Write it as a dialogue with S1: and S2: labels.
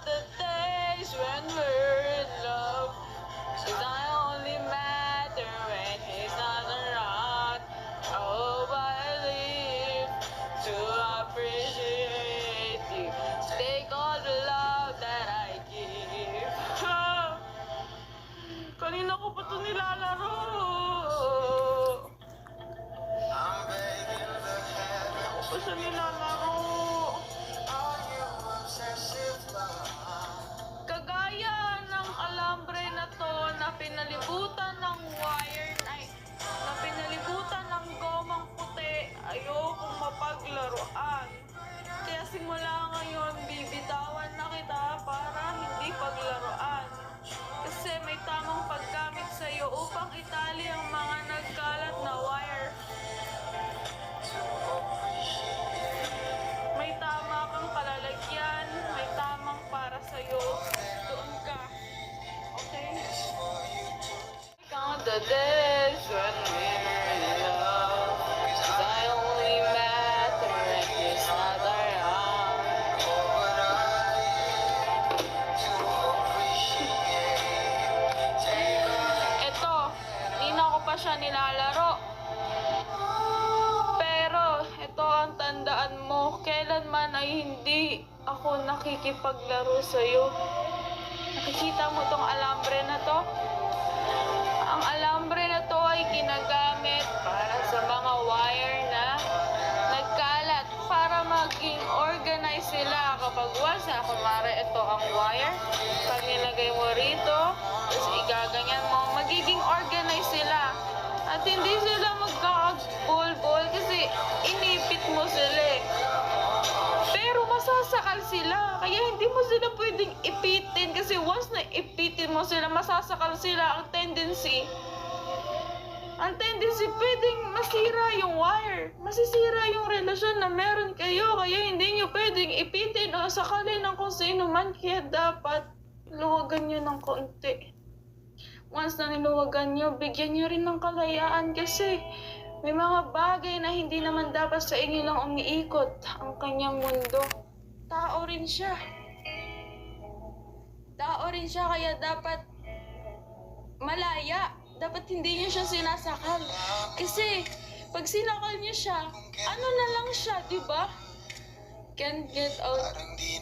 S1: the days when we're in love. 'Cause I only matter when he's not around. Oh, but I live to appreciate you. Take all the love that I give. Kanina ko pa ito nilalaro. Ako pa siya nilalaro. Kagaya ng alambre na to na pinalibutan ng wire, na pinalibutan ng gomang puti, ayokong mapaglaruan. Kaya simula ngayon, bibitawan na kita para hindi paglaruan. Kasi may tamang paggamit sa'yo upang itali ang mga nagkalat na wire. May tama kang palalagyan, may tamang para sa'yo. Doon ka. Okay? Count the days when we're in love. 'Cause I only matter when he's not around. Eto, di na ko pa siya nilalaro. Pero, ito ang tandaan mo, kailanman ay hindi ako nakikipaglaro sa'yo. Nakikita mo tong alambre na to? Ang alambre na to ay ginagamit para sa mga wire na nagkalat para maging organized sila. Kapag wasa, kumari ito ang wire, pag nilagay mo rito, tapos igaganyan mo, magiging organized sila. At hindi sila magkakabol-bol kasi inipit mo sila eh. Pero masasakal sila. Kaya hindi mo sila pwedeng ipitin kasi once na ipitin mo sila, masasakal sila. Ang tendency pwedeng masira yung wire. Masisira yung relasyon na meron kayo. Kaya hindi nyo pwedeng ipitin o sakalin ng kung sino man. Kaya dapat luwagan nyo ng konti. Once na niluwagan nyo, bigyan nyo rin ng kalayaan kasi may mga bagay na hindi naman dapat sa inyo lang umiikot ang kanyang mundo. Tao rin siya. Tao rin siya kaya dapat malaya. Dapat hindi niyo siya sinasakal. Kasi pag sinakal niyo siya, ano na lang siya, di ba? Can't get out.